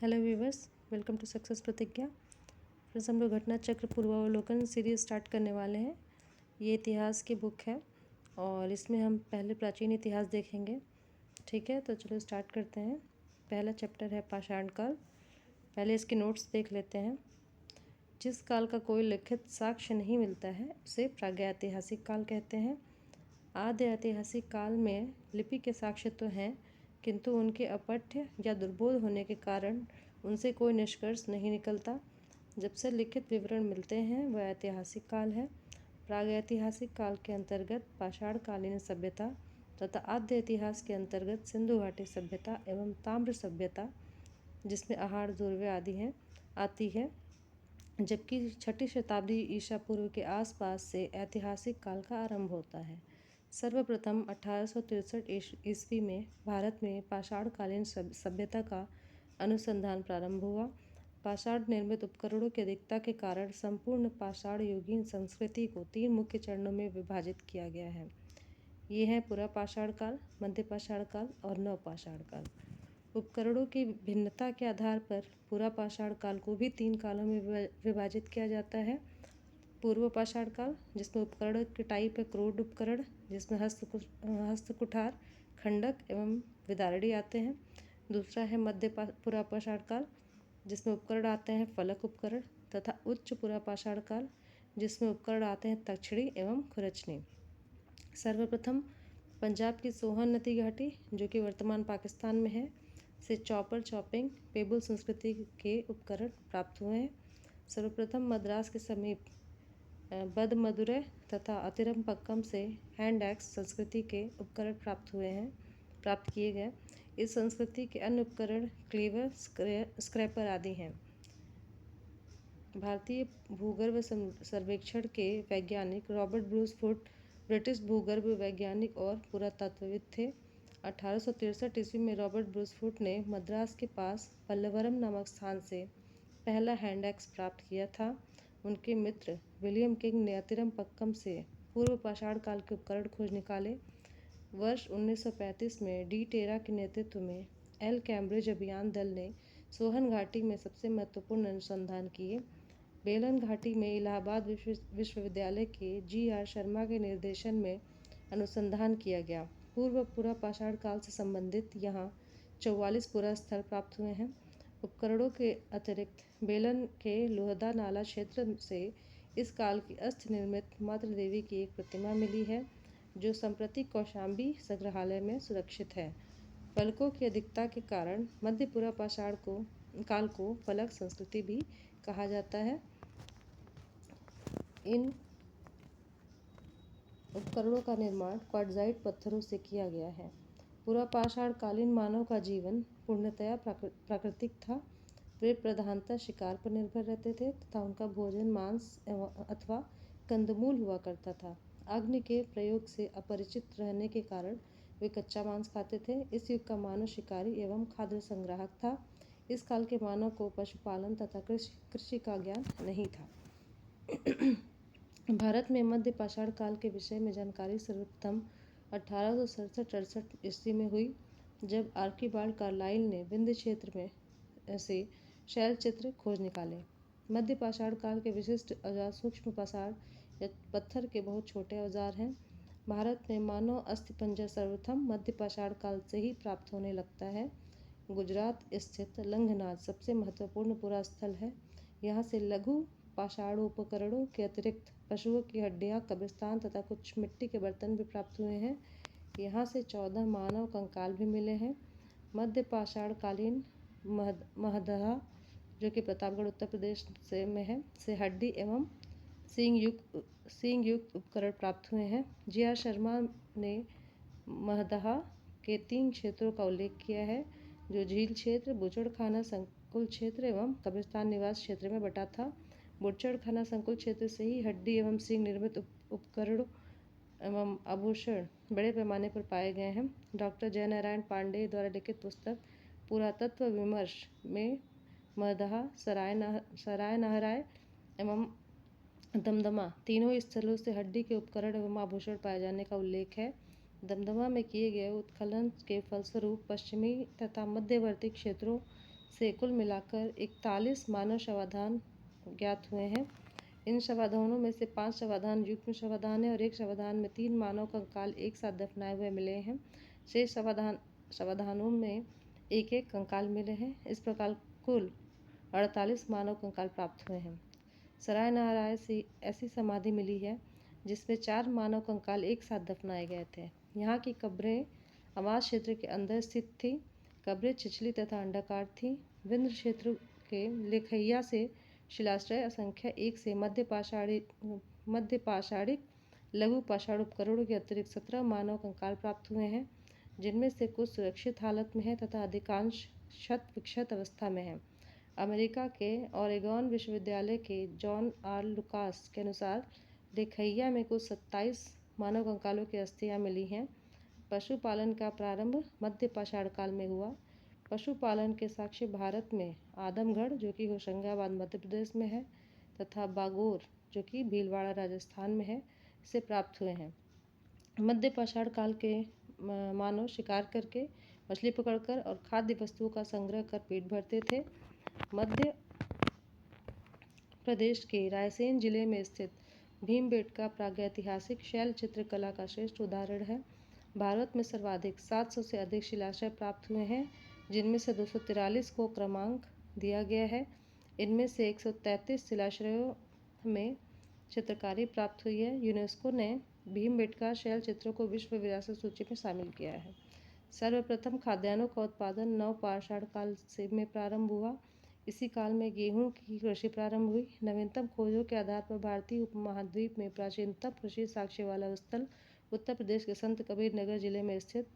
Hello viewers, welcome to success Pratigya. Friends, हम लोग घटना चक्र पूर्वावलोकन सीरीज स्टार्ट करने वाले हैं। ये इतिहास की बुक है और इसमें हम पहले प्राचीन इतिहास देखेंगे। ठीक है, तो चलो स्टार्ट करते हैं। पहला चैप्टर है पाषाण काल। पहले इसके नोट्स देख लेते हैं। जिस काल का कोई लिखित साक्ष्य नहीं मिलता है उसे प्रागैतिहासिक काल कहते हैं। आद्य ऐतिहासिक काल में लिपि के साक्ष्य तो हैं, किंतु उनके अपठ्य या दुर्बोध होने के कारण उनसे कोई निष्कर्ष नहीं निकलता। जब से लिखित विवरण मिलते हैं वह ऐतिहासिक काल है। प्रागैतिहासिक काल के अंतर्गत पाषाणकालीन सभ्यता तथा आद्य इतिहास के अंतर्गत सिंधु घाटी सभ्यता एवं ताम्र सभ्यता, जिसमें आहार दूर्वे आदि हैं, आती है। जबकि छठी शताब्दी ईसा पूर्व के आसपास से ऐतिहासिक काल का आरंभ होता है। सर्वप्रथम 1863 ईस्वी में भारत में पाषाणकालीन सभ्यता का अनुसंधान प्रारंभ हुआ। पाषाण निर्मित उपकरणों की अधिकता के कारण संपूर्ण पाषाण युगीन संस्कृति को 3 मुख्य चरणों में विभाजित किया गया है। ये हैं पुरा पाषाण काल, मध्य पाषाण काल और नव पाषाण काल। उपकरणों की भिन्नता के आधार पर पुरा पाषाण काल को भी 3 कालों में विभाजित किया जाता है। पूर्व पाषाण काल, जिसमें उपकरण के टाइप है क्रूड उपकरण, जिसमें हस्तकुठार, खंडक एवं विदारणी आते हैं। दूसरा है मध्य पुरा पाषाण काल, जिसमें उपकरण आते हैं फलक उपकरण, तथा उच्च पुरा पाषाण काल, जिसमें उपकरण आते हैं तक्षणी एवं खुरचनी। सर्वप्रथम पंजाब की सोहन नदी घाटी, जो कि वर्तमान पाकिस्तान में है, से चॉपर चॉपिंग पेबुल संस्कृति के उपकरण प्राप्त हुए हैं। सर्वप्रथम मद्रास के समीप बदमदुरै तथा अतिरमपक्कम से हैंड एक्स संस्कृति के उपकरण प्राप्त किए गए। इस संस्कृति के अन्य उपकरण क्लीवर, स्क्रैपर आदि हैं। भारतीय भूगर्भ सर्वेक्षण के वैज्ञानिक रॉबर्ट ब्रूस फुट ब्रिटिश भूगर्भ वैज्ञानिक और पुरातत्वविद थे। 1863 ईस्वी में रॉबर्ट ब्रूस फुट ने मद्रास के पास पल्लवरम नामक स्थान से पहला हैंड एक्स प्राप्त किया था। उनके मित्र विलियम किंग ने अतिरमपक्कम से पूर्व पाषाण काल के उपकरण खोज निकाले। वर्ष 1935 में डी टेरा के नेतृत्व में एल कैम्ब्रिज अभियान दल ने सोहन घाटी में सबसे महत्वपूर्ण अनुसंधान किए। बेलन घाटी में इलाहाबाद विश्वविद्यालय के जी.आर. शर्मा के निर्देशन में अनुसंधान किया गया। पूर्व पुरा पाषाण काल से संबंधित यहाँ 44 पुरा स्थल प्राप्त हुए हैं। उपकरणों के अतिरिक्त बेलन के लोहदा नाला क्षेत्र से इस काल की अस्थि निर्मित मातृ देवी की एक प्रतिमा मिली है, जो संप्रति कौशाम्बी संग्रहालय में सुरक्षित है। फलकों की अधिकता के कारण मध्य पुरा पाषाण काल को फलक संस्कृति भी कहा जाता है। इन उपकरणों का निर्माण क्वार्ट्जाइट पत्थरों से किया गया है। पुरा पाषाण कालीन मानव का जीवन पूर्णतया प्राकृतिक था। वे प्रधानतः शिकार पर निर्भर रहते थे तथा उनका भोजन मांस अथवा कंदमूल हुआ करता था। अग्नि के प्रयोग से अपरिचित रहने के कारण वे कच्चा मांस खाते थे। इस युग का मानव शिकारी एवं खाद्य संग्राहक था। इस काल के मानव को पशुपालन तथा कृषि का ज्ञान नहीं था। भारत में मध्य पाषाण काल के विषय में जानकारी सर्वप्रथम 1867-68 ईस्वी में हुई, जब आर्कीबाल्ड कार्लाइल ने विंध्य क्षेत्र में से शैल चित्र खोज निकाले। मध्य पाषाण काल के विशिष्ट औजार सूक्ष्म पाषाण या पत्थर के बहुत छोटे औजार हैं। भारत में मानव अस्थिपंजर सर्वप्रथम मध्य पाषाण काल से ही प्राप्त होने लगता है। गुजरात स्थित लंघनाद सबसे महत्वपूर्ण पुरा स्थल है। यहाँ से लघु पाषाणोपकरणों के अतिरिक्त पशुओं की हड्डियाँ, कब्रिस्तान तथा कुछ मिट्टी के बर्तन भी प्राप्त हुए हैं। यहाँ से 14 मानव कंकाल भी मिले हैं। मध्य पाषाण कालीन महदहा, जो कि प्रतापगढ़ उत्तर प्रदेश में है, से हड्डी एवं सींग युक्त उपकरण प्राप्त हुए हैं। जी.आर. शर्मा ने महदहा के 3 क्षेत्रों का उल्लेख किया है, जो झील क्षेत्र, बूचड़खाना संकुल क्षेत्र एवं कब्रिस्तान निवास क्षेत्र में बटा था। बूचड़खाना संकुल क्षेत्र से ही हड्डी एवं सींग निर्मित उपकरण एवं आभूषण बड़े पैमाने पर पाए गए हैं। डॉक्टर जयनारायण पांडेय द्वारा लिखित पुस्तक पुरातत्व विमर्श में महदहा, सराय नाहराय एवं दमदमा तीनों स्थलों से हड्डी के उपकरण एवं आभूषण पाए जाने का उल्लेख है। दमदमा में किए गए उत्खनन के फलस्वरूप पश्चिमी तथा मध्यवर्ती क्षेत्रों से कुल मिलाकर 41 मानव शवाधान ज्ञात हुए हैं। इन शवाधानों में से 5 शवाधान युग्म शवाधान है और एक शवाधान में 3 मानव कंकाल एक साथ दफनाए हुए मिले हैं। शेष शवाधानों में एक एक कंकाल मिले हैं। इस प्रकार कुल 48 मानव कंकाल प्राप्त हुए हैं। सराय नारायण से ऐसी समाधि मिली है जिसमें 4 मानव कंकाल एक साथ दफनाए गए थे। यहाँ की कब्रें आवास क्षेत्र के अंदर स्थित थी। कब्रें छिछली तथा अंडाकार थीं। विंध्य क्षेत्र के लेखैया से शिलाश्रय संख्या 1 से मध्य पाषाणिक लघु पाषाण उपकरणों के अतिरिक्त 17 मानव कंकाल प्राप्त हुए हैं, जिनमें से कुछ सुरक्षित हालत में है तथा अधिकांश शत विक्षत अवस्था में है। अमेरिका के ओरेगॉन विश्वविद्यालय के जॉन आर लुकास के अनुसार लेखैया में कुल 27 मानव कंकालों की अस्थियां मिली हैं। पशुपालन का प्रारंभ मध्य पाषाण काल में हुआ। पशुपालन के साक्ष्य भारत में आदमगढ़, जो कि होशंगाबाद मध्य प्रदेश में है, तथा बागोर, जो कि भीलवाड़ा राजस्थान में है, से प्राप्त हुए हैं। मध्य पाषाण काल के मानव शिकार करके, मछली पकड़कर और खाद्य वस्तुओं का संग्रह कर पेट भरते थे। मध्य प्रदेश के रायसेन जिले में स्थित भीमबेटका प्रागैतिहासिक शैल चित्रकला का श्रेष्ठ उदाहरण है। भारत में सर्वाधिक 700 से अधिक शिलाश्रय प्राप्त हुए हैं, जिनमें से 243 को क्रमांक दिया गया है। इनमें से 133 शिलाश्रयों में चित्रकारी प्राप्त हुई है। यूनेस्को ने भीमबेटका शैल चित्रों को विश्व विरासत सूची में शामिल किया है। सर्वप्रथम खाद्यान्नों का उत्पादन नवपाषाण काल से में प्रारंभ हुआ। इसी काल में गेहूं की कृषि प्रारंभ हुई। नवीनतम खोजों के आधार पर भारतीय उपमहाद्वीप में प्राचीनतम कृषि साक्ष्य वाला स्थल उत्तर प्रदेश के संत कबीर नगर जिले में स्थित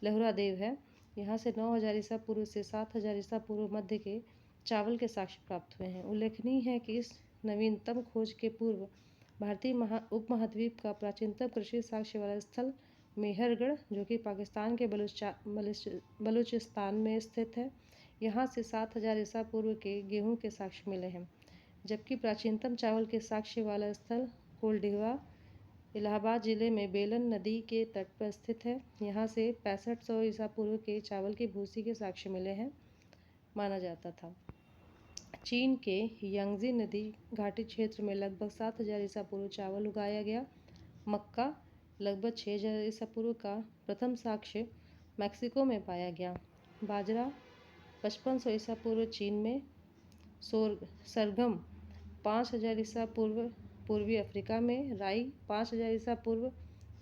लहुरादेव है। यहाँ से 9000 ईसा पूर्व से 7000 ईसा पूर्व मध्य के चावल के साक्ष्य प्राप्त हुए हैं। उल्लेखनीय है कि इस नवीनतम खोज के पूर्व भारतीय उपमहाद्वीप का प्राचीनतम कृषि साक्ष्य वाला स्थल मेहरगढ़, जो कि पाकिस्तान के बलूचिस्तान में स्थित है, यहाँ से 7000 ईसा पूर्व के गेहूं के साक्ष्य मिले हैं। जबकि प्राचीनतम चावल के साक्ष्य वाला स्थल कोलडिहवा इलाहाबाद जिले में बेलन नदी के तट पर स्थित है। यहाँ से 6500 ईसा पूर्व के चावल की भूसी के साक्ष्य मिले हैं माना जाता था। चीन के यांगजी नदी घाटी क्षेत्र में लगभग 7000 ईसा पूर्व चावल उगाया गया। मक्का लगभग 6000 ईसा पूर्व का प्रथम साक्ष्य मैक्सिको में पाया गया। बाजरा 5500 ईसा पूर्व चीन में। सरगम 5000 ईसा पूर्व पूर्वी अफ्रीका में। राई 5000 ईसा पूर्व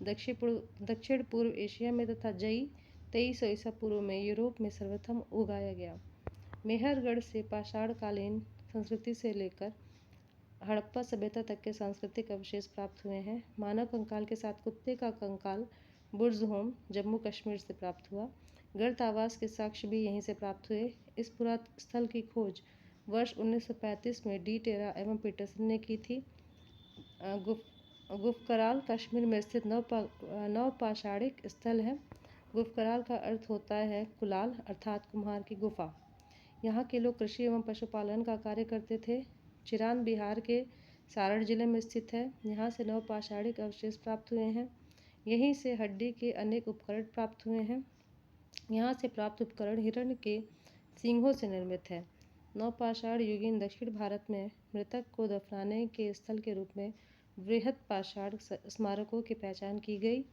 दक्षिण पूर्व एशिया में तथा जई 2300 ईसा पूर्व में यूरोप में सर्वप्रथम उगाया गया। मेहरगढ़ से पाषाणकालीन संस्कृति से लेकर हड़प्पा सभ्यता तक के सांस्कृतिक अवशेष प्राप्त हुए हैं। मानव कंकाल के साथ कुत्ते का कंकाल बुर्ज़होम जम्मू कश्मीर से प्राप्त हुआ। गर्त आवास के साक्ष्य भी यहीं से प्राप्त हुए। इस पुरातन स्थल की खोज वर्ष 1935 में डी टेरा एवं पीटरसन ने की थी। गुफकराल कश्मीर में स्थित नवपाषाणिक स्थल है। गुफकराल का अर्थ होता है कुलाल, अर्थात कुम्हार की गुफा। यहाँ के लोग कृषि एवं पशुपालन का कार्य करते थे। चिरान बिहार के सारण जिले में स्थित है। यहाँ से नवपाषाणिक अवशेष प्राप्त हुए हैं। यहीं से हड्डी के अनेक उपकरण प्राप्त हुए हैं। यहाँ से प्राप्त उपकरण हिरण के सींगों से निर्मित है। नवपाषाण युगीन दक्षिण भारत में मृतक को दफनाने के स्थल के रूप में वृहद पाषाण स्मारकों की पहचान की गई।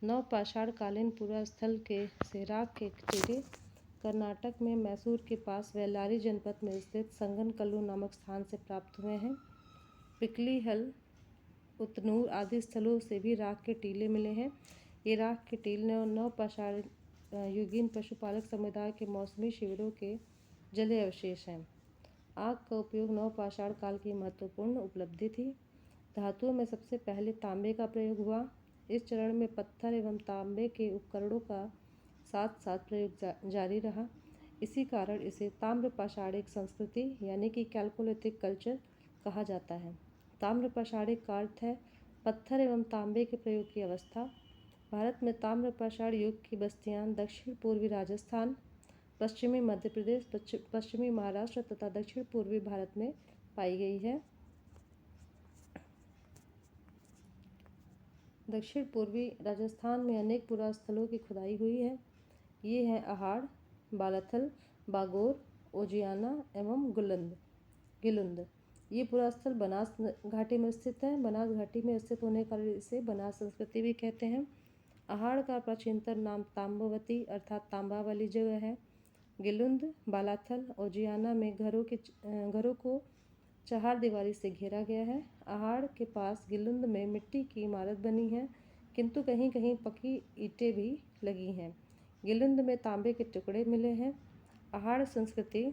नवपाषाण कालीन पूरा स्थल के सेराक के टीले कर्नाटक में मैसूर के पास बेल्लारी जनपद में स्थित संगनकल्लू नामक स्थान से प्राप्त हुए हैं। पिकली हल, उतनूर आदि स्थलों से भी राख के टीले मिले हैं। ये राख के टीले नवपाषाण युगीन पशुपालक समुदाय के मौसमी शिविरों के जले अवशेष हैं। आग का उपयोग नवपाषाण काल की महत्वपूर्ण उपलब्धि थी। धातुओं में सबसे पहले तांबे का प्रयोग हुआ। इस चरण में पत्थर एवं तांबे के उपकरणों का साथ साथ प्रयोग जारी रहा। इसी कारण इसे ताम्रपाषाणिक संस्कृति यानी कि कैल्कोलिथिक कल्चर कहा जाता है। ताम्रपाषाणिक का अर्थ है पत्थर एवं तांबे के प्रयोग की अवस्था। भारत में ताम्रपाषाण युग की बस्तियां दक्षिण पूर्वी राजस्थान, पश्चिमी मध्य प्रदेश, पश्चिमी महाराष्ट्र तथा दक्षिण पूर्वी भारत में पाई गई है। दक्षिण पूर्वी राजस्थान में अनेक पुरास्थलों की खुदाई हुई है। ये हैं अहाड़, बालाथल, बागोर, ओजियाना एवं गिलुंद। ये पूरा स्थल बनास घाटी में स्थित है। बनास घाटी में स्थित होने के कारण इसे बनास संस्कृति भी कहते हैं। अहाड़ का प्राचीनतम नाम ताम्बवती अर्थात तांबा वाली जगह है। गिलुंद, बालाथल, ओजियाना में घरों को चहार दीवारी से घेरा गया है। अहाड़ के पास गिलुंद में मिट्टी की इमारत बनी है, किंतु कहीं कहीं पक्की ईंटें भी लगी हैं। गिलुंद में तांबे के टुकड़े मिले हैं। अहाड़ संस्कृति,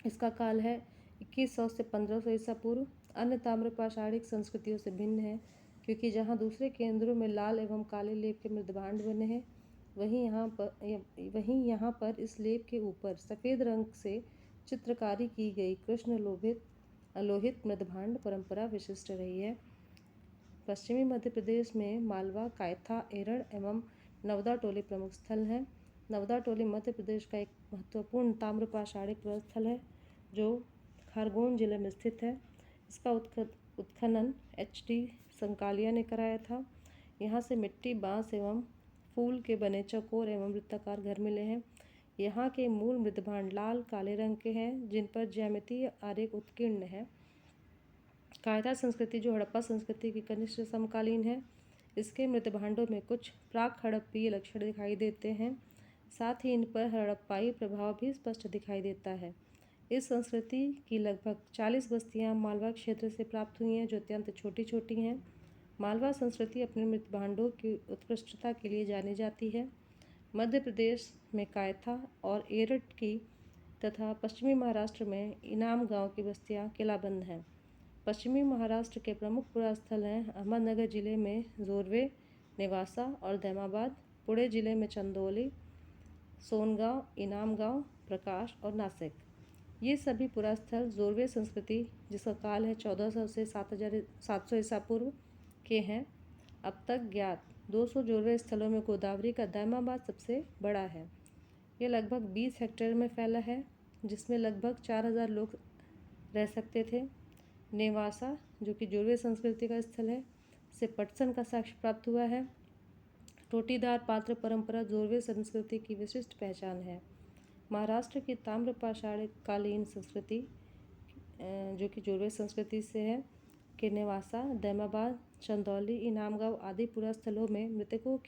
इसका काल है 2100 से 1500 ईसा पूर्व। अन्य ताम्रपाषाणिक संस्कृतियों से भिन्न है, क्योंकि जहाँ दूसरे केंद्रों में लाल एवं काले लेप के मृदभांड बने हैं, वहीं यहाँ पर इस लेप के ऊपर सफ़ेद रंग से चित्रकारी की गई कृष्ण लोहित मृदभांड परंपरा विशिष्ट रही है। पश्चिमी मध्य प्रदेश में मालवा, कायथा, एरड़ एवं नवदा टोली प्रमुख स्थल हैं। नवदा टोली मध्य प्रदेश का एक महत्वपूर्ण ताम्रपाषाणिक स्थल है जो खरगोन जिले में स्थित है। इसका उत्खनन HD संकालिया ने कराया था। यहाँ से मिट्टी, बांस एवं फूल के बने चौकोर एवं वृत्ताकार घर मिले हैं। यहाँ के मूल मृदभांड लाल काले रंग के हैं, जिन पर ज्यामितीय आरेख उत्कीर्ण है। कायथा संस्कृति, जो हड़प्पा संस्कृति की कनिष्ठ समकालीन है, इसके मृदभांडों में कुछ प्राक हड़प्पीय लक्षण दिखाई देते हैं। साथ ही इन पर हड़प्पाई प्रभाव भी स्पष्ट दिखाई देता है। इस संस्कृति की लगभग 40 बस्तियां मालवा क्षेत्र से प्राप्त हुई हैं, जो अत्यंत छोटी छोटी हैं। मालवा संस्कृति अपने मृदभांडों की उत्कृष्टता के लिए जानी जाती है। मध्य प्रदेश में कायथा और एरड़ की तथा पश्चिमी महाराष्ट्र में इनाम गांव की बस्तियां किलाबंद हैं। पश्चिमी महाराष्ट्र के प्रमुख पुरास्थल हैं अहमदनगर जिले में जोरवे, नेवासा और दैमाबाद। पुणे जिले में चंदौली, सोनगांव, इनामगांव, प्रकाश और नासिक। ये सभी पुरास्थल जोरवे संस्कृति, जिसका काल है 1400 से 700 ईसा पूर्व के हैं। अब तक ज्ञात 200 जोरवे स्थलों में गोदावरी का दैमाबाद सबसे बड़ा है। यह लगभग 20 हेक्टेयर में फैला है, जिसमें लगभग 4000 लोग रह सकते थे। नेवासा, जो कि जोरवे संस्कृति का स्थल है, से पटसन का साक्ष्य प्राप्त हुआ है। टोटीदार पात्र परंपरा जोरवे संस्कृति की विशिष्ट पहचान है। महाराष्ट्र की ताम्रपाषाणकालीन संस्कृति, जो कि जोरवे संस्कृति से है, के नेवासा, दैमाबाद, चंदौली, इनामगांव आदि पुरास्थलों में मृतकों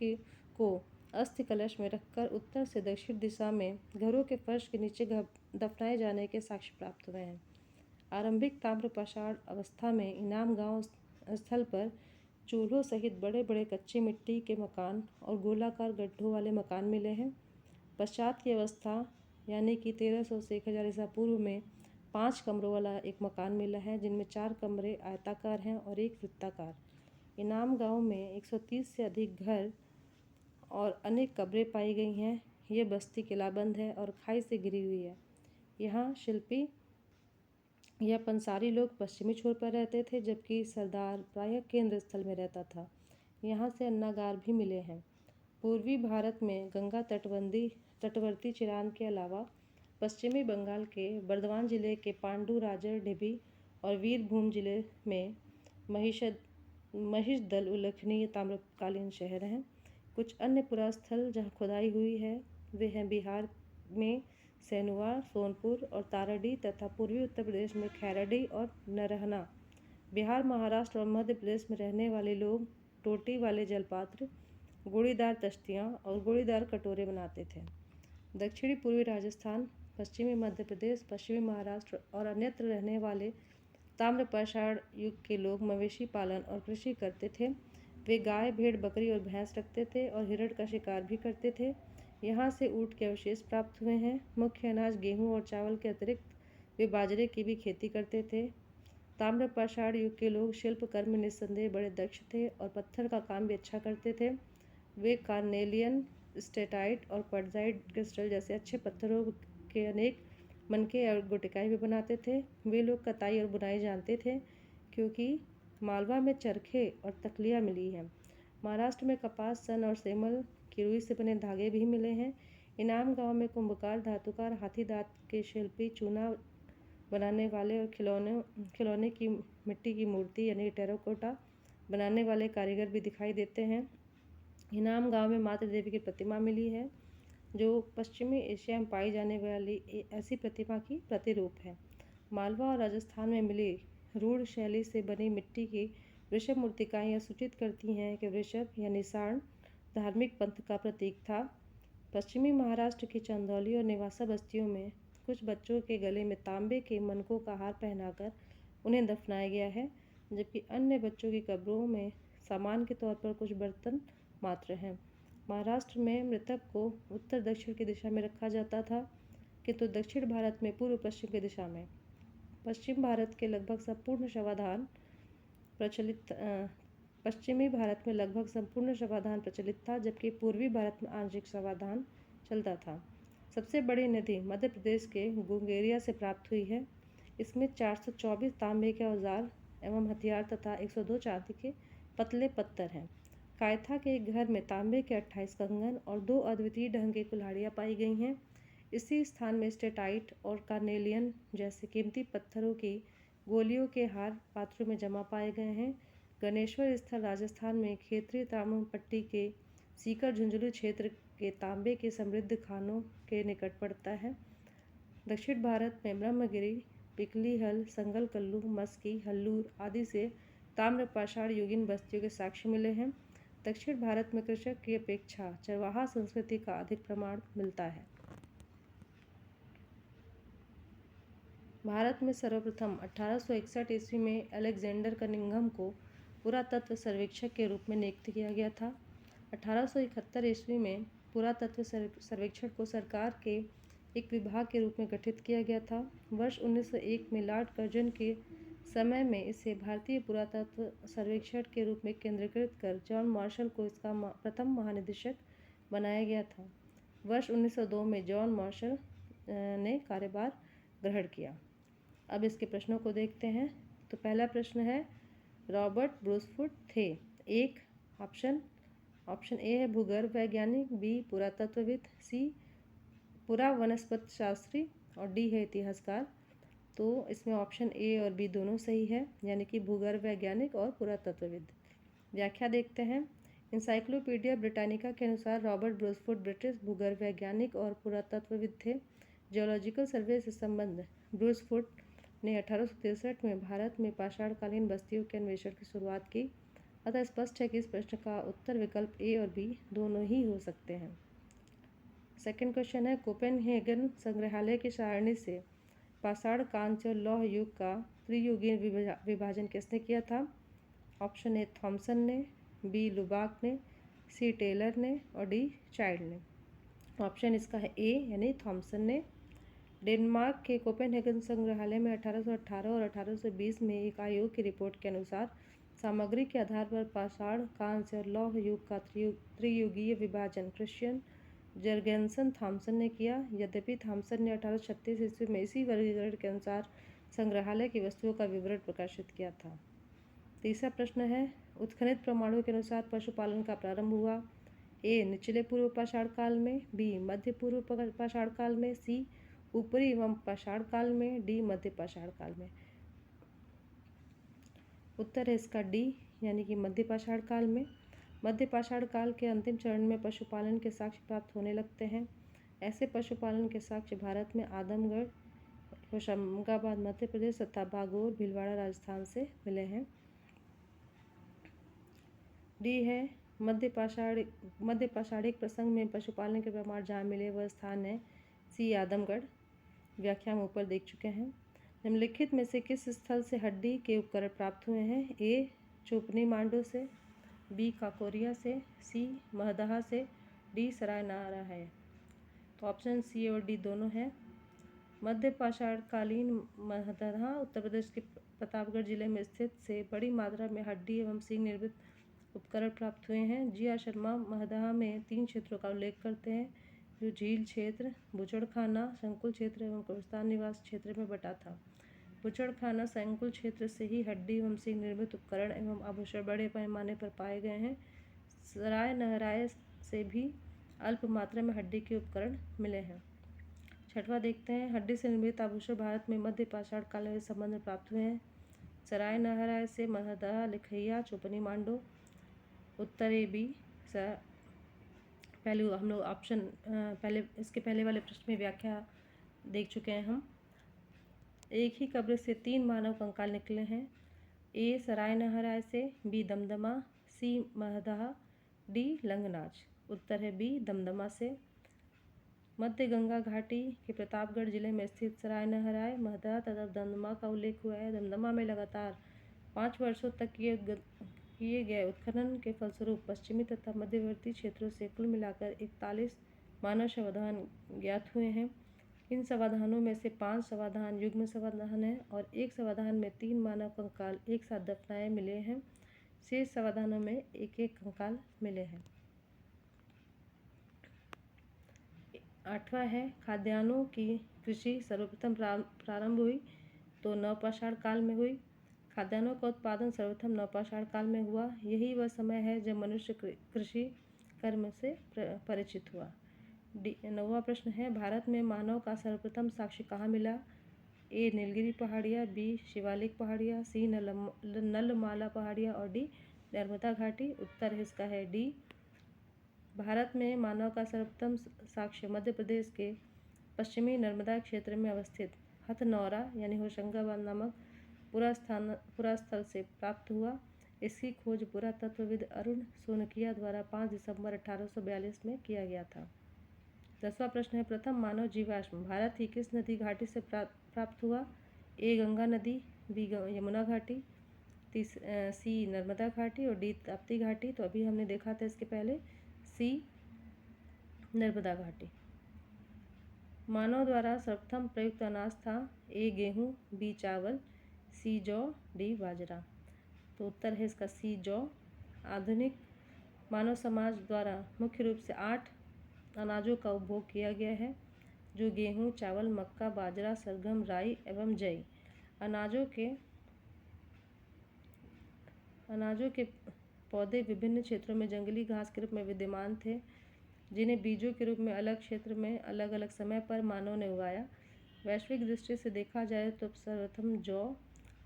को अस्थि कलश में रखकर उत्तर से दक्षिण दिशा में घरों के फर्श के नीचे दफनाए जाने के साक्ष्य प्राप्त हुए हैं। आरंभिक ताम्रपाषाण अवस्था में इनाम गांव स्थल पर चूल्हों सहित बड़े बड़े कच्चे मिट्टी के मकान और गोलाकार गड्ढों वाले मकान मिले हैं। पश्चात की अवस्था यानी कि 1300 से 1000 ईसा पूर्व में 5 कमरों वाला एक मकान मिला है, जिनमें 4 कमरे आयताकार हैं और एक वृत्ताकार। इनाम गांव में 130 से अधिक घर और अनेक कब्रें पाई गई हैं। यह बस्ती किलाबंद है और खाई से घिरी हुई है। यहाँ शिल्पी या पंसारी लोग पश्चिमी छोर पर रहते थे, जबकि सरदार प्रायः केंद्र स्थल में रहता था। यहाँ से अन्नागार भी मिले हैं। पूर्वी भारत में गंगा तटवर्ती चिरान के अलावा पश्चिमी बंगाल के बर्धमान जिले के पांडु, राजर, ढिबी और वीरभूम जिले में महिषदल उल्लेखनीय ताम्रकालीन शहर हैं। कुछ अन्य पुरास्थल जहाँ खुदाई हुई है वे हैं बिहार में सैनुआ, सोनपुर और ताराडी तथा पूर्वी उत्तर प्रदेश में खैराडी और नरहना। बिहार, महाराष्ट्र और मध्य प्रदेश में रहने वाले लोग टोटी वाले जलपात्र, गुड़ीदार तश्तियाँ और गुड़ीदार कटोरे बनाते थे। दक्षिणी पूर्वी राजस्थान, पश्चिमी मध्य प्रदेश, पश्चिमी महाराष्ट्र और अन्यत्र रहने वाले ताम्रपाषाण युग के लोग मवेशी पालन और कृषि करते थे। वे गाय, भेड़, बकरी और भैंस रखते थे और हिरण का शिकार भी करते थे। यहाँ से ऊँट के अवशेष प्राप्त हुए हैं। मुख्य अनाज गेहूँ और चावल के अतिरिक्त वे बाजरे की भी खेती करते थे। ताम्रपाषाण युग के लोग शिल्प कर्म में निस्संदेह बड़े दक्ष थे और पत्थर का काम भी अच्छा करते थे। वे कार्नेलियन, स्टेटाइट और क्वार्ट्जाइट क्रिस्टल जैसे अच्छे पत्थरों के अनेक मनके और गुटिकाएँ भी बनाते थे। वे लोग कताई और बुनाई जानते थे, क्योंकि मालवा में चरखे और तकलियाँ मिली हैं। महाराष्ट्र में कपास, सन और सेमल की रुई से बने धागे भी मिले हैं। इनाम गांव में कुंभकार, धातुकार, हाथी दांत के शिल्पी, चूना बनाने वाले और खिलौने की मिट्टी की मूर्ति यानी टेराकोटा बनाने वाले कारीगर भी दिखाई देते हैं। इनाम गांव में मातृ देवी की प्रतिमा मिली है। जो पश्चिमी एशिया में पाई जाने वाली ऐसी प्रतिमा की प्रतिरूप है। मालवा और राजस्थान में मिली रूढ़ शैली से बनी मिट्टी की वृषभ मूर्तिकाएं यह सूचित करती हैं कि वृषभ या निषाण धार्मिक पंथ का प्रतीक था। पश्चिमी महाराष्ट्र की चंदौली और नेवासा बस्तियों में कुछ बच्चों के गले में तांबे के मनकों का हार पहनाकर उन्हें दफनाया गया है, जबकि अन्य बच्चों की कब्रों में सामान के तौर पर कुछ बर्तन मात्र हैं। महाराष्ट्र में मृतक को उत्तर दक्षिण की दिशा में रखा जाता था, किंतु दक्षिण भारत में पूर्व पश्चिम की दिशा में। पश्चिमी भारत में लगभग संपूर्ण शवाधान प्रचलित था, जबकि पूर्वी भारत में आंशिक शवाधान चलता था। सबसे बड़ी नदी मध्य प्रदेश के गुंगेरिया से प्राप्त हुई है। इसमें 424 तांबे के औजार एवं हथियार तथा 102 चांदी के पतले पत्थर हैं। कायथा के एक घर में तांबे के 28 कंगन और 2 अद्वितीय ढंग की कुल्हाड़ियाँ पाई गई हैं। इसी स्थान में स्टेटाइट और कार्नेलियन जैसे कीमती पत्थरों की गोलियों के हार पात्रों में जमा पाए गए हैं। गणेश्वर स्थल राजस्थान में खेतरी ताम्रम पट्टी के सीकर झुंझुनू क्षेत्र के तांबे के समृद्ध खानों के निकट पड़ता है। दक्षिण भारत में ब्रह्मगिरी, पिकलीहल, संगलकल्लू, मस्की, हल्लूर आदि से ताम्र पाषाण युगीन बस्तियों के साक्ष्य मिले हैं। दक्षिण भारत में कृषक की अपेक्षा चरवाहा संस्कृति का अधिक प्रमाण मिलता है। भारत में सर्वप्रथम 1861 ईस्वी में अलेक्जेंडर कनिंघम को पुरातत्व सर्वेक्षक के रूप में नियुक्त किया गया था। 1871 ईस्वी में पुरातत्व सर्वेक्षण को सरकार के एक विभाग के रूप में गठित किया गया था। वर्ष 1901 में लॉर्ड कर्जन के समय में इसे भारतीय पुरातत्व सर्वेक्षण के रूप में केंद्रीकृत कर जॉन मार्शल को इसका प्रथम महानिदेशक बनाया गया था। वर्ष 1902 में जॉन मार्शल ने कार्यभार ग्रहण किया। अब इसके प्रश्नों को देखते हैं। तो पहला प्रश्न है, रॉबर्ट ब्रूसफुट थे? एक ऑप्शन ए है भूगर्भ वैज्ञानिक, बी पुरातत्वविद, सी पुरावनस्पति शास्त्री और डी है इतिहासकार। तो इसमें ऑप्शन ए और बी दोनों सही है, यानी कि भूगर्भ वैज्ञानिक और पुरातत्वविद। व्याख्या देखते हैं। इंसाइक्लोपीडिया ब्रिटानिका के अनुसार रॉबर्ट ब्रूसफुट ब्रिटिश भूगर्भ वैज्ञानिक और पुरातत्वविद थे। जियोलॉजिकल सर्वे से संबंध ब्रूसफुट ने 1863 में भारत में पाषाणकालीन बस्तियों के अन्वेषण की शुरुआत की। अतः स्पष्ट है कि इस प्रश्न का उत्तर विकल्प ए और बी दोनों ही हो सकते हैं। सेकंड क्वेश्चन है, कोपेनहेगन संग्रहालय की सारणी से पाषाण कांस्य और लौह युग का त्रियुगीय विभाजन किसने किया था? ऑप्शन ए थॉमसन ने, बी लुबाक ने, सी टेलर ने और डी चाइल्ड ने। ऑप्शन इसका है ए, यानी थॉमसन ने। डेनमार्क के कोपेनहेगन संग्रहालय में 1818 और 1820 में एक आयोग की रिपोर्ट के अनुसार सामग्री के आधार पर पाषाण कांस्य और लौह युग का त्रियुगीय विभाजन क्रिश्चियन जर्गेनसन थॉमसन ने किया। यद्यपि थॉमसन ने 1836 ईस्वी में इसी वर्गीकरण के अनुसार संग्रहालय की वस्तुओं का विवरण प्रकाशित किया था। तीसरा प्रश्न है, उत्खनित प्रमाणों के अनुसार पशुपालन का प्रारंभ हुआ? ए निचले पूर्व पाषाण काल में, बी मध्य पूर्व पाषाण काल में, सी ऊपरी एवं पाषाण काल में, डी मध्य पाषाण काल में। उत्तर है इसका डी, यानी कि मध्य पाषाण काल में। मध्य पाषाण काल के अंतिम चरण में पशुपालन के साक्ष्य प्राप्त होने लगते हैं। ऐसे पशुपालन के साक्ष्य भारत में आदमगढ़, होशंगाबाद मध्य प्रदेश तथा बागोर भीलवाड़ा राजस्थान से मिले हैं। डी है मध्य पाषाणिक प्रसंग में पशुपालन के प्रमाण जहाँ मिले वह स्थान है सी आदमगढ़। व्याख्या हम ऊपर देख चुके हैं। निम्नलिखित में से किस स्थल से हड्डी के उपकरण प्राप्त हुए हैं? ए चोपनी मांडो से, बी काकोरिया से, सी महदहा से, डी सराय नारा है। तो ऑप्शन सी और डी दोनों हैं। मध्य पाषाणकालीन महदहा उत्तर प्रदेश के प्रतापगढ़ जिले में स्थित से बड़ी मात्रा में हड्डी एवं सींग निर्मित उपकरण प्राप्त हुए हैं। जी शर्मा महदहा में 3 क्षेत्रों का उल्लेख करते हैं, जो झील क्षेत्र, बुचड़खाना, संकुल क्षेत्र एवं कब्रिस्तान निवास क्षेत्र में बटा था। बुचड़खाना संकुल क्षेत्र से ही हड्डी एवं सींग निर्मित उपकरण एवं आभूषण बड़े पैमाने पर पाए गए हैं। सराय नहराय से भी अल्प मात्रा में हड्डी के उपकरण मिले हैं। छठवां देखते हैं, हड्डी से निर्मित आभूषण भारत में मध्य पाषाण काल में संबंध में प्राप्त हुए हैं। सराय नहराय से महदहा, लिखैया, चोपनी मांडो। उत्तर ए बी पहले हम लोग ऑप्शन पहले इसके पहले वाले प्रश्न में व्याख्या देख चुके हैं हम। एक ही कब्र से 3 मानव कंकाल निकले हैं। ए सराय नहराय से, बी दमदमा, सी महदहा, डी लंगनाच। उत्तर है बी दमदमा से। मध्य गंगा घाटी के प्रतापगढ़ जिले में स्थित सराय नहराय, महदहा तथा दमदमा का उल्लेख हुआ है। दमदमा में लगातार 5 वर्षों तक किए गए उत्खनन के फलस्वरूप पश्चिमी तथा मध्यवर्ती क्षेत्रों से कुल मिलाकर 41 मानव शवाधान ज्ञात हुए हैं। इन शवाधानों में से 5 शवाधान युग्म शवाधान हैं और एक शवाधान में 3 मानव कंकाल एक साथ दफनाए मिले हैं। शेष शवाधानों में एक एक कंकाल मिले हैं। 8वां है, खाद्यान्नों की कृषि सर्वप्रथम प्रारंभ हुई तो नवपाषाण काल में हुई। खाद्यान्नों का उत्पादन सर्वप्रथम नवपाषाण काल में हुआ। यही वह समय है जब मनुष्य कृषि कर्म से परिचित हुआ। 9वां प्रश्न है, भारत में मानव का सर्वप्रथम साक्ष्य कहाँ मिला? ए नीलगिरी पहाड़ियाँ, बी शिवालिक पहाड़ियाँ, सी नलमाला पहाड़ियाँ और डी नर्मदा घाटी। उत्तर इसका है डी। भारत में मानव का सर्वप्रथम साक्ष्य मध्य प्रदेश के पश्चिमी नर्मदा क्षेत्र में अवस्थित हथनौरा यानी होशंगाबाद नामक पुरास्थल से प्राप्त हुआ। इसकी खोज पुरातत्वविद अरुण सोनकिया द्वारा 5 दिसंबर 1842 में किया गया था। 10वां प्रश्न है, प्रथम मानव जीवाश्म भारत की किस नदी घाटी से प्राप्त हुआ? ए गंगा नदी, बी यमुना घाटी, सी नर्मदा घाटी और डी ताप्ती घाटी। तो अभी हमने देखा था इसके पहले सी नर्मदा घाटी। मानव द्वारा सर्वप्रथम प्रयुक्त अनाज था ए गेहूँ, बी चावल, सी जौ, डी बाजरा। तो उत्तर है इसका सी जौ। आधुनिक मानव समाज द्वारा मुख्य रूप से 8 अनाजों का उपभोग किया गया है, जो गेहूँ, चावल, मक्का, बाजरा, सरगम, राई एवं जई। अनाजों के पौधे विभिन्न क्षेत्रों में जंगली घास के रूप में विद्यमान थे, जिन्हें बीजों के रूप में अलग क्षेत्र में अलग अलग समय पर मानव ने उगाया। वैश्विक दृष्टि से देखा जाए तो सर्वप्रथम जौ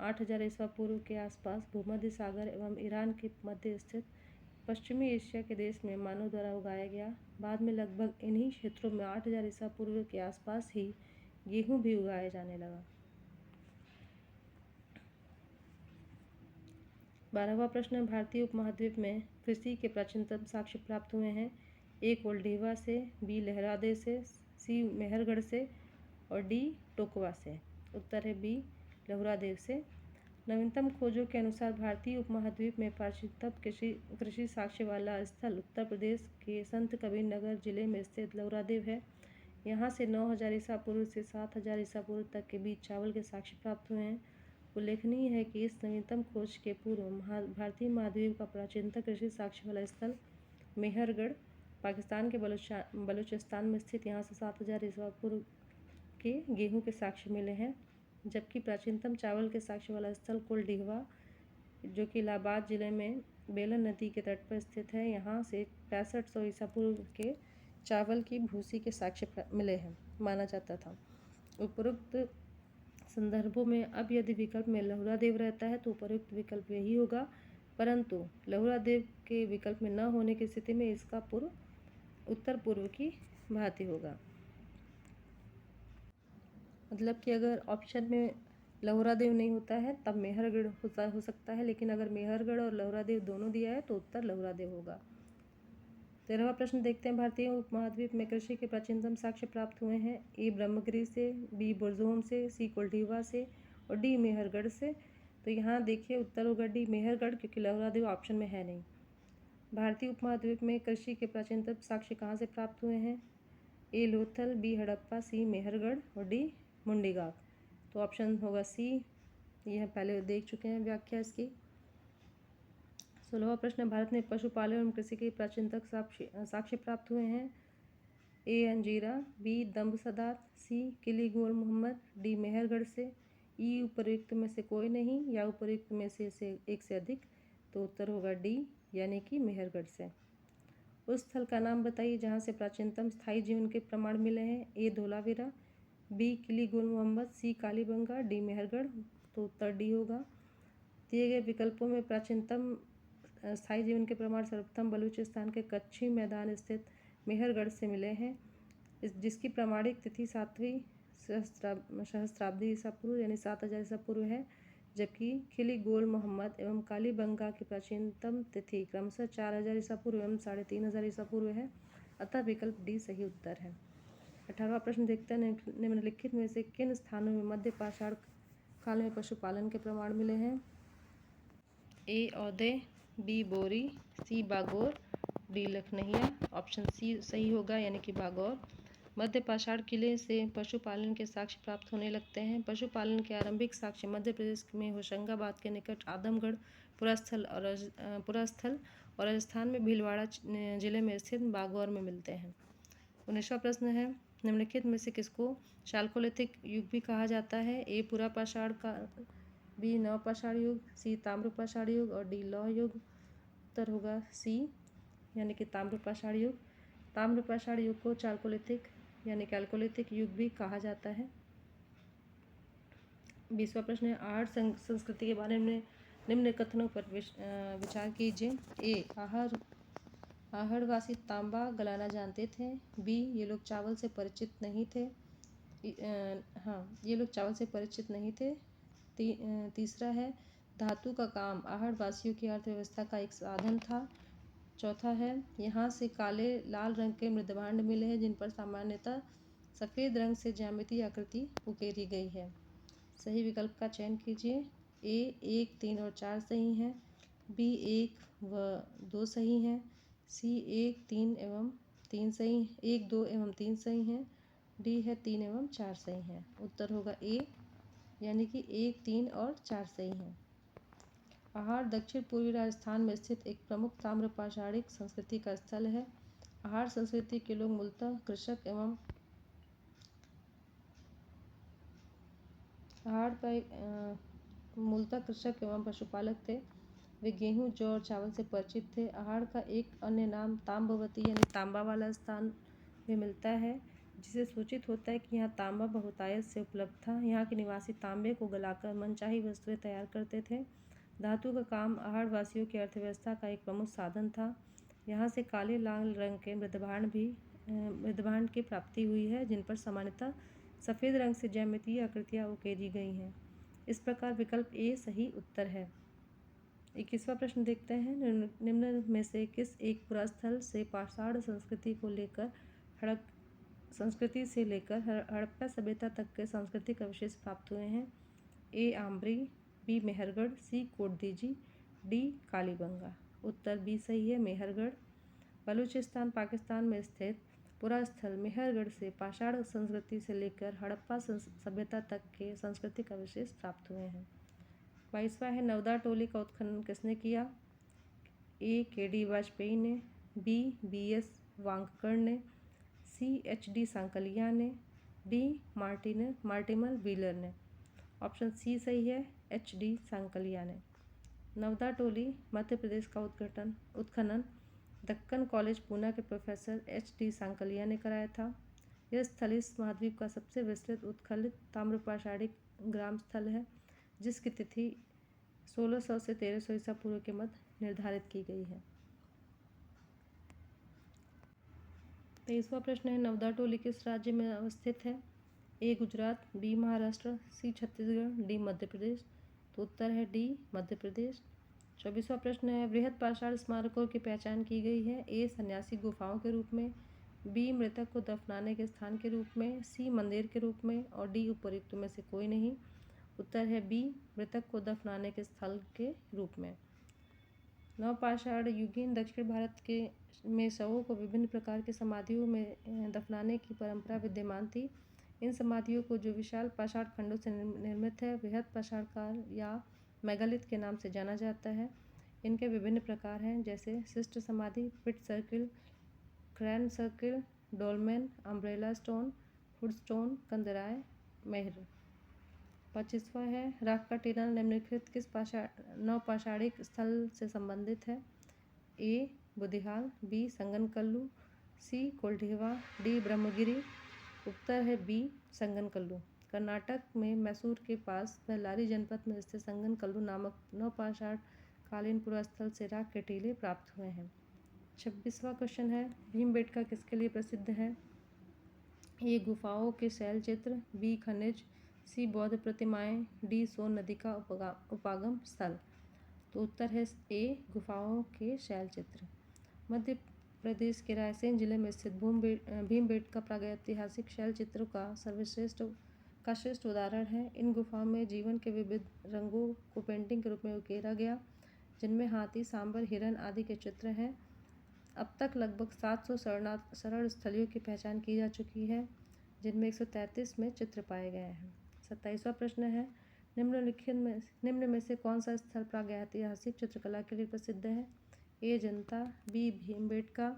8000 ईसा पूर्व के आसपास भूमध्य सागर एवं ईरान के मध्य स्थित पश्चिमी एशिया के देश में मानव द्वारा उगाया गया। बाद में लगभग इन्हीं क्षेत्रों में 8000 ईसा पूर्व के आसपास ही गेहूँ भी उगाया जाने लगा। 12वां प्रश्न, भारतीय उपमहाद्वीप में कृषि के प्राचीनतम साक्ष्य प्राप्त हुए हैं। ए कोल्डीवा से, बी लहरादेव से, सी मेहरगढ़ से और डी टोकवा से। उत्तर है बी लहुरादेव से। नवीनतम खोजों के अनुसार भारतीय उपमहाद्वीप में प्राचीनतम कृषि साक्ष्य वाला स्थल उत्तर प्रदेश के संत कबीर नगर जिले में स्थित लहुरादेव है। यहाँ से 9000 ईसा पूर्व से 7000 ईसा पूर्व तक के बीच चावल के साक्ष्य प्राप्त हुए हैं। उल्लेखनीय है कि इस नवीनतम खोज के पूर्व भारतीय महाद्वीप का प्राचीनतम कृषि साक्ष्य वाला स्थल मेहरगढ़ पाकिस्तान के बलूचिस्तान में स्थित, यहाँ से 7000 ईसा पूर्व के गेहूं के साक्ष्य मिले हैं। जबकि प्राचीनतम चावल के साक्ष्य वाला स्थल कोल्डीवा, जो कि इलाहाबाद जिले में बेलन नदी के तट पर स्थित है, यहाँ से 6500 ईसा पूर्व के चावल की भूसी के साक्ष्य मिले हैं माना जाता था। उपरोक्त संदर्भों में अब यदि विकल्प में लहुरादेव रहता है तो उपयुक्त विकल्प यही होगा, परंतु लहुरादेव के विकल्प में न होने की स्थिति में इसका उत्तर पूर्व की भांति होगा। मतलब कि अगर ऑप्शन में लहुरादेव नहीं होता है तब मेहरगढ़ हो सकता है, लेकिन अगर मेहरगढ़ और लहुरादेव दोनों दिया है तो उत्तर लहुरादेव होगा। 13वां प्रश्न देखते हैं, भारतीय उपमहाद्वीप में कृषि के प्राचीनतम साक्ष्य प्राप्त हुए हैं। ए ब्रह्मगिरी से, बी बुरजोम से, सी कोल्डीवा से और डी मेहरगढ़ से। तो यहाँ देखिए उत्तर होगा डी मेहरगढ़, क्योंकि लहुरादेव ऑप्शन में है नहीं। भारतीय उपमहाद्वीप में कृषि के प्राचीनतम साक्ष्य कहाँ से प्राप्त हुए हैं? ए लोथल, बी हड़प्पा, सी मेहरगढ़ और डी मुंडीगांव। तो ऑप्शन होगा सी, यह पहले देख चुके हैं व्याख्या इसकी। 16वां प्रश्न, भारत में पशुपालन एवं कृषि के प्राचीनतम साक्ष्य प्राप्त हुए हैं। ए अंजीरा, बी दम्बसदात, सी किली गोल मोहम्मद, डी मेहरगढ़ से। ई उपर्युक्त में से कोई नहीं या उपर्युक्त में से एक से अधिक। तो उत्तर होगा डी यानी कि मेहरगढ़ से। उस स्थल का नाम बताइए जहाँ से प्राचीनतम स्थायी जीवन के प्रमाण मिले हैं। ए धोलावीरा, बी किली गोल मोहम्मद, सी कालीबंगा, डी मेहरगढ़। तो उत्तर डी होगा। दिए गए विकल्पों में प्राचीनतम स्थायी जीवन के प्रमाण सर्वप्रथम बलूचिस्तान के कच्छी मैदान स्थित मेहरगढ़ से मिले हैं, जिसकी प्रमाणिक तिथि 7वीं सहस्त्राब्दी ईसा पूर्व यानी 7000 ईसा पूर्व है, जबकि खिली गोल मोहम्मद एवं कालीबंगा की प्राचीनतम तिथि क्रमशः 4000 ईसा पूर्व एवं 3500 ईसा पूर्व है। अतः विकल्प डी सही उत्तर है। 18वां प्रश्न देखते हैं, निम्नलिखित में से किन स्थानों में मध्य पाषाण काल में पशुपालन के प्रमाण मिले हैं? ए औदय, बी बोरी, सी बागौर, डी लखनहिया। ऑप्शन सी सही होगा यानी कि बागौर। मध्य पाषाण किले से पशुपालन के साक्ष्य प्राप्त होने लगते हैं। पशुपालन के आरंभिक साक्ष्य मध्य प्रदेश में होशंगाबाद के निकट आदमगढ़ पुरास्थल और राजस्थान में भीलवाड़ा जिले में स्थित बागौर में मिलते हैं। 19वां प्रश्न है, निम्नलिखित में से किसको चालकोलिथिक युग भी कहा जाता है? ए पुरा पाषाण का, बी नव पाषाण युग, सी ताम्र पाषाण युग और डी लौह युग। उत्तर होगा सी यानी कि ताम्र पाषाण युग। ताम्र पाषाण युग को चालकोलिथिक यानी कैल्कोलिथिक युग भी कहा जाता है। 20वां प्रश्न है, आहड़ संस्कृति के बारे में निम्न कथनों पर विचार कीजिए। ए आहड़वासी तांबा गलाना जानते थे। बी ये लोग चावल से परिचित नहीं थे। ये लोग चावल से परिचित नहीं थे। तीसरा है, धातु का काम आहड़ वासियों की अर्थव्यवस्था का एक साधन था। चौथा है, यहाँ से काले लाल रंग के मृदभांड मिले हैं, जिन पर सामान्यतः सफ़ेद रंग से ज्यामितीय आकृति उकेरी गई है। सही विकल्प का चयन कीजिए। ए 1, 3 और 4 सही हैं। बी 1 व 2 सही हैं। सी 1, 3 एवं 3 सही, 1, 2 एवं 3 सही हैं। डी है 3 एवं 4 सही हैं। उत्तर होगा ए यानी कि 1, 3 और 4 सही हैं। आहड़ दक्षिण पूर्वी राजस्थान में स्थित एक प्रमुख ताम्र पाषाणिक संस्कृति का स्थल है। आहड़ संस्कृति के लोग मूलतः कृषक एवं पशुपालक थे। वे गेहूं, जौ और चावल से परिचित थे। आहड़ का एक अन्य नाम ताम्बवती यानी तांबा वाला स्थान में मिलता है, जिसे सूचित होता है कि यहाँ तांबा बहुतायत से उपलब्ध था। यहाँ के निवासी तांबे को गलाकर मनचाही वस्तुएं तैयार करते थे। धातु का काम आहड़ वासियों की अर्थव्यवस्था का एक प्रमुख साधन था। यहाँ से काले लाल रंग के मृदभांड की प्राप्ति हुई है, जिन पर सामान्यतः सफ़ेद रंग से ज्यामितीय आकृतियाँ उकेरी गई हैं। इस प्रकार विकल्प ए सही उत्तर है। 21वां प्रश्न देखते हैं, निम्न में से किस एक पुरास्थल से पाषाण संस्कृति से लेकर हड़प्पा सभ्यता तक के सांस्कृतिक अवशेष प्राप्त हुए हैं? ए आम्बरी, बी मेहरगढ़, सी कोटदीजी, डी कालीबंगा। उत्तर बी सही है, मेहरगढ़। बलूचिस्तान पाकिस्तान में स्थित पुरास्थल मेहरगढ़ से पाषाण संस्कृति से लेकर हड़प्पा सभ्यता तक के सांस्कृतिक अवशेष प्राप्त हुए हैं। 22वां है, नवदा टोली का उत्खनन किसने किया? ए के.डी. वाजपेयी ने, बी बी.एस. वांककर ने, सी एच.डी. सांकलिया ने, डी मार्टिमल व्हीलर ने। ऑप्शन सी सही है, एच.डी. सांकलिया ने। नवदा टोली मध्य प्रदेश का उत्खनन दक्कन कॉलेज पूना के प्रोफेसर एच.डी. सांकलिया ने कराया था। यह स्थल इस महाद्वीप का सबसे विस्तृत उत्खलित ताम्रपाषाणिक ग्राम स्थल है, जिसकी तिथि 1600 से 1300 ईसा पूर्व के मध्य निर्धारित की गई है। 23वां प्रश्न है, नवदा टोली किस राज्य में अवस्थित है? ए गुजरात, बी महाराष्ट्र, सी छत्तीसगढ़, डी मध्य प्रदेश। तो उत्तर है डी मध्य प्रदेश। 24वां प्रश्न है, बृहद पाषाण स्मारकों की पहचान की गई है। ए सन्यासी गुफाओं के रूप में, बी मृतक को दफनाने के स्थान के रूप में, सी मंदिर के रूप में और डी उपर्युक्त में से कोई नहीं। उत्तर है बी मृतक को दफनाने के स्थल के रूप में। नवपाषाण युगीन दक्षिण भारत में शवों को विभिन्न प्रकार के समाधियों में दफनाने की परंपरा विद्यमान थी। इन समाधियों को, जो विशाल पाषाण खंडों से निर्मित है, बृहद पाषाण काल या मेगालिथ के नाम से जाना जाता है। इनके विभिन्न प्रकार हैं, जैसे शिष्ट समाधि, pit circle, cairn circle, dolmen, umbrella stone, foot stone, कंदराय, मेहर। 25वां है, राख का टीला निम्नलिखित किस नवपाषाणिक स्थल से संबंधित है? ए बुदिहाल, बी संगनकल्लू, सी कोल्ढिवा, डी ब्रह्मगिरी। उत्तर है बी संगनकल्लू। कर्नाटक में मैसूर के पास बेल्लारी जनपद में स्थित संगनकल्लू नामक नवपाषाण कालीन पुरास्थल से राख के टीले प्राप्त हुए हैं। 26वां क्वेश्चन है, भीमबेटका किसके लिए प्रसिद्ध है? ए गुफाओं के शैल चित्र, बी खनिज, सी बौद्ध प्रतिमाएं, डी सोन नदी का उपागम स्थल। तो उत्तर है ए गुफाओं के शैल चित्र। मध्य प्रदेश के रायसेन जिले में स्थित भीमबेटका प्रागैतिहासिक शैल चित्रों का श्रेष्ठ उदाहरण है। इन गुफाओं में जीवन के विविध रंगों को पेंटिंग के रूप में उकेरा गया, जिनमें हाथी, सांबर, हिरन आदि के चित्र हैं। अब तक लगभग 700 शरण स्थलियों की पहचान की जा चुकी है, जिनमें 133 में चित्र पाए गए हैं। 27वां प्रश्न है, निम्न में से कौन सा स्थल प्रागैतिहासिक चित्रकला के लिए प्रसिद्ध है? ए अजंता, बी भीमबेटका,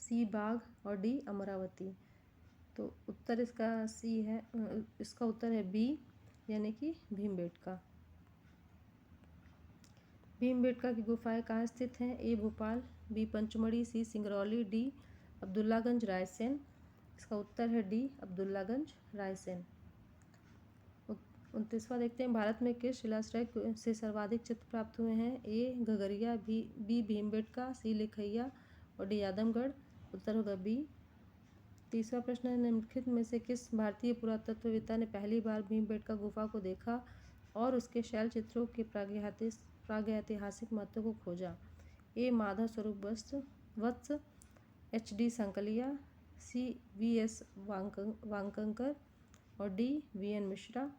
सी बाघ और डी अमरावती। तो उत्तर इसका सी है, इसका उत्तर है बी यानी कि भीमबेटका। भीमबेटका की गुफाएं कहाँ स्थित हैं? ए भोपाल, बी पंचमढ़ी, सी सिंगरौली, डी अब्दुल्लागंज रायसेन। इसका उत्तर है डी अब्दुल्लागंज रायसेन। 29वां देखते हैं, भारत में किस शिलाश्रय से सर्वाधिक चित्र प्राप्त हुए हैं? ए घगरिया, बी भीमबेटका, सी लिखैया और डी आदमगढ़। उत्तर होगा बी। 30वां प्रश्न है, निम्नलिखित में से किस भारतीय पुरातत्ववेत्ता ने पहली बार भीमबेटका गुफा को देखा और उसके शैल चित्रों के प्रागैतिहासिक महत्व को खोजा? ए माधव स्वरूप वत्स, एच डी संकलिया, सी वी एस वांकंकर और डी वी एन मिश्रा।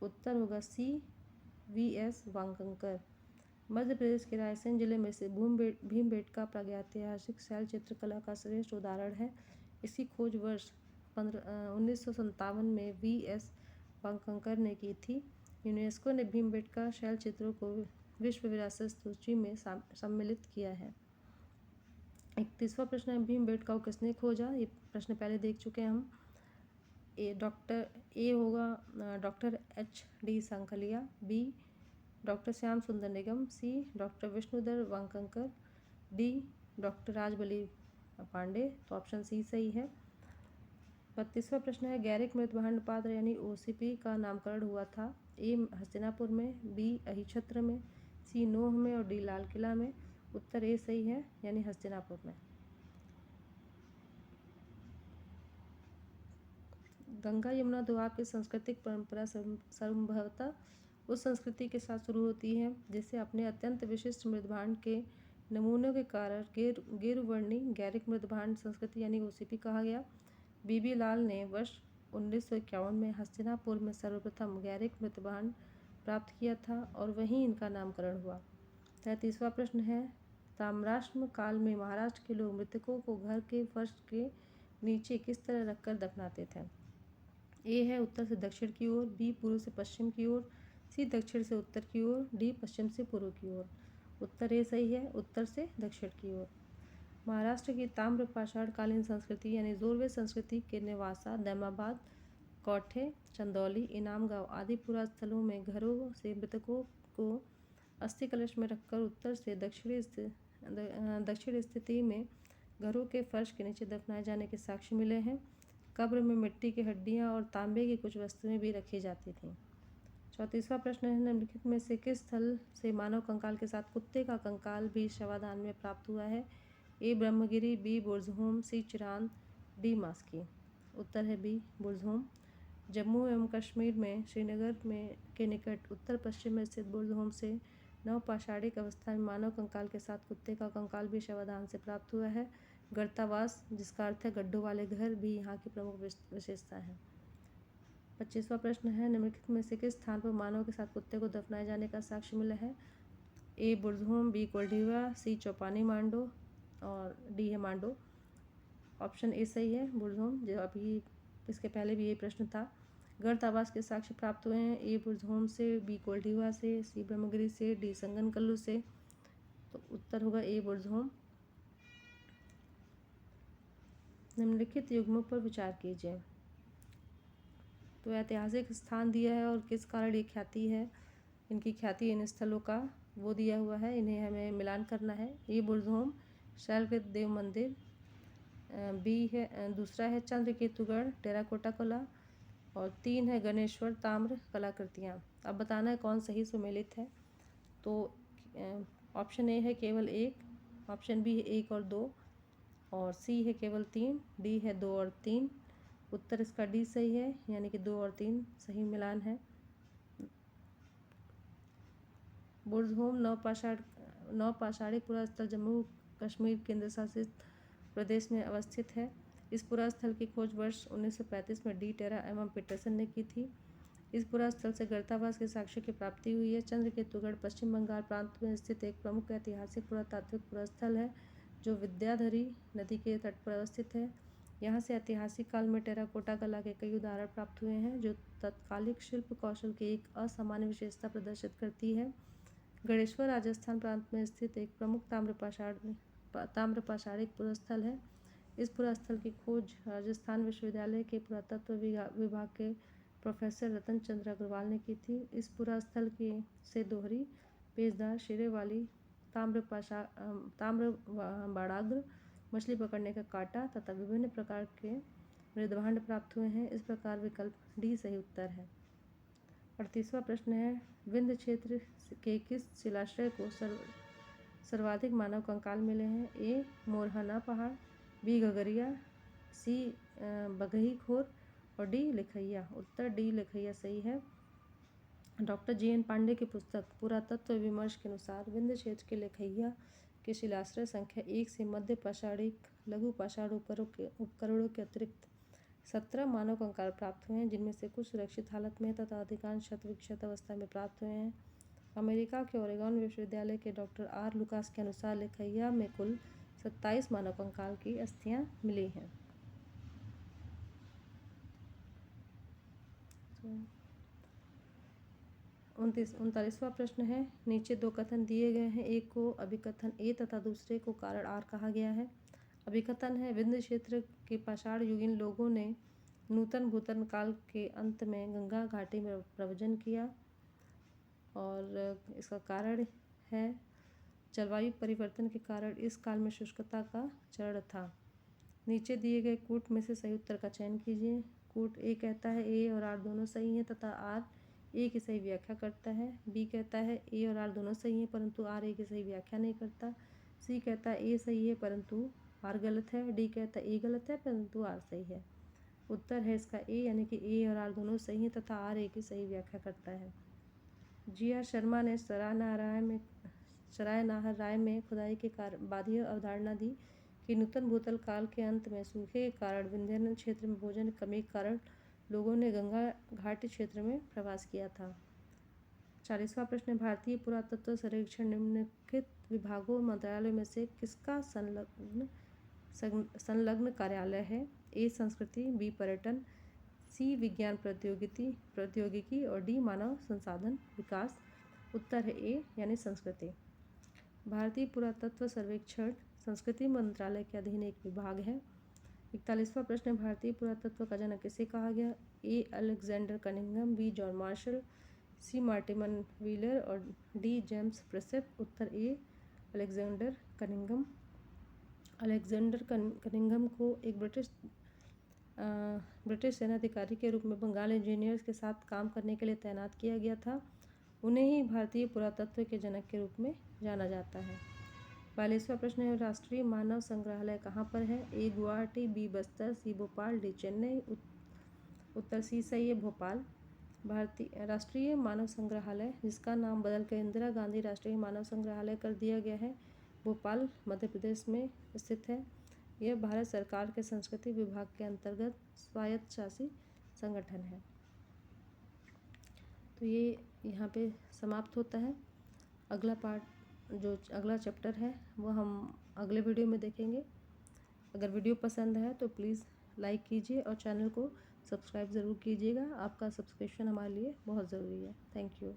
उत्तर होगा सी वी एस वांकंकर। मध्य प्रदेश के रायसेन जिले में से भीमबेटका प्रागैतिहासिक शैल चित्रकला का श्रेष्ठ उदाहरण है। इसकी खोज वर्ष 1957 में वी एस वांकंकर ने की थी। यूनेस्को ने भीमबेटका शैल चित्रों को विश्व विरासत सूची में सम्मिलित किया है। 31वां प्रश्न है, भीमबेटका को किसने खोजा? ये प्रश्न पहले देख चुके हैं हम। ए होगा doctor H D Sankalia, B doctor Shyam Sundar Nigam, C doctor Vishnudhar Wakankar, D doctor Rajbali Pandey. तो ऑप्शन सी सही है। 32वां प्रश्न है, गैरिक मृतभांड पात्र यानी ओसीपी का नामकरण हुआ था? ए हस्तिनापुर में, बी अहिछत्र में, सी नोह में और डी लाल किला में। उत्तर ए सही है यानी हस्तिनापुर में। गंगा यमुना दोआब की सांस्कृतिक परंपरा संभवतः उस संस्कृति के साथ शुरू होती है जिसे अपने अत्यंत विशिष्ट मृतभांड के नमूनों के कारण गेरुवर्णी गैरिक मृतभांड संस्कृति यानी ओसीपी कहा गया। बीबी लाल ने वर्ष 1951 में हस्तिनापुर में सर्वप्रथम गैरिक मृतभांड प्राप्त किया था और वहीं इनका नामकरण हुआ। 33वां प्रश्न है, ताम्राश्म काल में महाराष्ट्र के लोग मृतकों को घर के फर्श के नीचे किस तरह रखकर दफनाते थे? ए है उत्तर से दक्षिण की ओर, बी पूर्व से पश्चिम की ओर, सी दक्षिण से उत्तर की ओर, डी पश्चिम से पूर्व की ओर। उत्तर ए सही है, उत्तर से दक्षिण की ओर। महाराष्ट्र की ताम्र पाषाण कालीन संस्कृति यानी जोरवे संस्कृति के नेवासा, दैमाबाद, कौठे, चंदौली, इनाम गांव आदि पुरा स्थलों में घरों से मृतकों को अस्थि कलश में रखकर उत्तर से दक्षिण स्थिति में घरों के फर्श के नीचे दफनाए जाने के साक्ष्य मिले हैं। कब्र में मिट्टी की हड्डियां और तांबे की कुछ वस्तुएं भी रखी जाती थीं। 34वां प्रश्न है, निम्नलिखित में से किस स्थल से मानव कंकाल के साथ कुत्ते का कंकाल भी शवाधान में प्राप्त हुआ है? ए ब्रह्मगिरी, बी बुर्जहोम, सी चिरांद, डी मास्की। उत्तर है बी बुर्जहोम। जम्मू एवं कश्मीर में श्रीनगर में के निकट उत्तर पश्चिम में स्थित बुर्जहोम से नवपाषाणिक अवस्था में मानव कंकाल के साथ कुत्ते का कंकाल भी शवाधान से प्राप्त हुआ है। गर्तावास, जिसका अर्थ है गड्ढों वाले घर, भी यहाँ की प्रमुख विशेषता है। 25वां प्रश्न है, निम्नलिखित में से किस स्थान पर मानव के साथ कुत्ते को दफनाए जाने का साक्ष्य मिला है? ए बुर्जहोम, बी कोल्ढिवा, सी चौपानी मांडो और डी है मांडो। ऑप्शन ए सही है, बुर्जहोम। जो अभी इसके पहले भी ये प्रश्न था। गर्तावास के साक्ष्य प्राप्त हुए हैं ए बुर्जहोम से, बी कोल्ढिवा से, सी ब्रह्मगिरी से, डी संगनकल्लू से। तो उत्तर होगा ए बुर्जहोम। निम्नलिखित युग्मों पर विचार कीजिए। तो ऐतिहासिक स्थान दिया है और किस कारण ये ख्याति है, इनकी ख्याति इन स्थलों का वो दिया हुआ है, इन्हें हमें मिलान करना है। ये बुर्जहोम शैलकृत देव मंदिर, बी है दूसरा है चंद्रकेतुगढ़ टेराकोटा कला और 3 है गणेश्वर ताम्र कलाकृतियाँ। अब बताना है कौन सही सुमेलित है। तो ऑप्शन ए है केवल एक, ऑप्शन बी है 1 और 2, और सी है केवल 3, डी है 2 और 3। उत्तर इसका डी सही है, यानी कि 2 और 3 सही मिलान है। बुर्ज़होम नवपाषाणिक पुरास्थल जम्मू कश्मीर केंद्र शासित प्रदेश में अवस्थित है। इस पुरास्थल की खोज वर्ष 1935 में डी टेरा एवं पीटरसन ने की थी। इस पुरास्थल से गर्तावास के साक्ष्यों की प्राप्ति हुई है। चंद्रकेतुगढ़ पश्चिम बंगाल प्रांत में स्थित एक प्रमुख ऐतिहासिक पुरातात्विक पुरास्थल है जो विद्याधरी नदी के तट पर अवस्थित है। यहाँ से ऐतिहासिक काल में टेराकोटा कला के कई उदाहरण प्राप्त हुए हैं जो तत्कालिक शिल्प कौशल की एक असामान्य विशेषता प्रदर्शित करती है। गणेश्वर राजस्थान प्रांत में स्थित एक प्रमुख ताम्रपाषाणिक पुरास्थल है। इस पुरास्थल की खोज राजस्थान विश्वविद्यालय के पुरातत्व विभाग के प्रोफेसर रतन चंद्र अग्रवाल ने की थी। इस पुरास्थल की से दोहरी पेचदार सिरे वाली ताम्र बाड़ाग्र, मछली पकड़ने का कांटा तथा विभिन्न प्रकार के मृदभांड प्राप्त हुए हैं। इस प्रकार विकल्प डी सही उत्तर है। 38वां प्रश्न है, विंध्य क्षेत्र के किस शिलाश्रय को सर्वाधिक मानव कंकाल मिले हैं? ए मोरहना पहाड़, बी घगरिया, सी बगही खोर और डी लिखैया। उत्तर डी लिखैया सही है। Doctor GN. पांडे की पुस्तक पुरातत्व विमर्श के अनुसार विंध्य क्षेत्र के लिखैया के शिलाश्रय संख्या 1 से मध्य पाषाणिक लघु पाषाण उपकरणों के अतिरिक्त 17 मानव कंकाल प्राप्त हुए हैं, जिनमें से कुछ सुरक्षित हालत में तथा अधिकांश क्षत विक्षत अवस्था में प्राप्त हुए हैं। अमेरिका के ओरेगॉन विश्वविद्यालय के डॉक्टर आर लुकास के अनुसार लिखैया में कुल 27 मानव कंकाल की अस्थियां मिली हैं। 39वां प्रश्न है, नीचे दो कथन दिए गए हैं, एक को अभिकथन ए तथा दूसरे को कारण आर कहा गया है। अभिकथन है, विंध्य क्षेत्र के पाषाण युगीन लोगों ने नूतन भूतन काल के अंत में गंगा घाटी में प्रव्रजन किया, और इसका कारण है जलवायु परिवर्तन के कारण इस काल में शुष्कता का चरण था। नीचे दिए गए कूट में से सही उत्तर का चयन कीजिए। कूट ए कहता है ए और आर दोनों सही हैं तथा आर ए की सही व्याख्या करता है। बी कहता है ए और आर दोनों सही हैं परंतु आर ए की सही व्याख्या नहीं करता। सी कहता है ए सही है परंतु आर गलत है। डी कहता है ए गलत है परंतु आर सही है। उत्तर है इसका ए, यानी कि ए और आर दोनों सही हैं तथा आर ए की सही व्याख्या करता है। जी.आर. शर्मा ने सराय नाहर राय में खुदाई के बाद यह अवधारणा दी कि नूतन भूतल काल के अंत में सूखे के कारण विंध्य क्षेत्र में भोजन कमी के कारण लोगों ने गंगा घाटी क्षेत्र में प्रवास किया था। 40वां प्रश्न, भारतीय पुरातत्व सर्वेक्षण निम्नलिखित विभागों मंत्रालयों में से किसका संलग्न कार्यालय है? ए संस्कृति, बी पर्यटन, सी विज्ञान प्रौद्योगिकी और डी मानव संसाधन विकास। उत्तर है ए, यानी संस्कृति। भारतीय पुरातत्व सर्वेक्षण संस्कृति मंत्रालय के अधीन एक विभाग है। 41वां प्रश्न, भारतीय पुरातत्व का जनक किसे कहा गया? A Alexander Cunningham, B John Marshall, C Martin Wheeler और डी जेम्स प्रिसेप। उत्तर A Alexander Cunningham. Alexander Cunningham को एक ब्रिटिश सेनाधिकारी के रूप में बंगाल इंजीनियर्स के साथ काम करने के लिए तैनात किया गया था। उन्हें ही भारतीय पुरातत्व के जनक के रूप में जाना जाता है। 42वां प्रश्न है, राष्ट्रीय मानव संग्रहालय कहाँ पर है? ए गुवाहाटी, बी बस्तर, सी भोपाल, डी चेन्नई। उत्तर सी सही है, भोपाल। भारतीय राष्ट्रीय मानव संग्रहालय, जिसका नाम बदलकर इंदिरा गांधी राष्ट्रीय मानव संग्रहालय कर दिया गया है, भोपाल मध्य प्रदेश में स्थित है। यह भारत सरकार के संस्कृति विभाग के अंतर्गत स्वायत्तशासी संगठन है। तो ये यहाँ पे समाप्त होता है। अगला पार्ट जो अगला चैप्टर है वो हम अगले वीडियो में देखेंगे। अगर वीडियो पसंद है तो प्लीज़ लाइक कीजिए और चैनल को सब्सक्राइब ज़रूर कीजिएगा। आपका सब्सक्रिप्शन हमारे लिए बहुत ज़रूरी है। Thank you.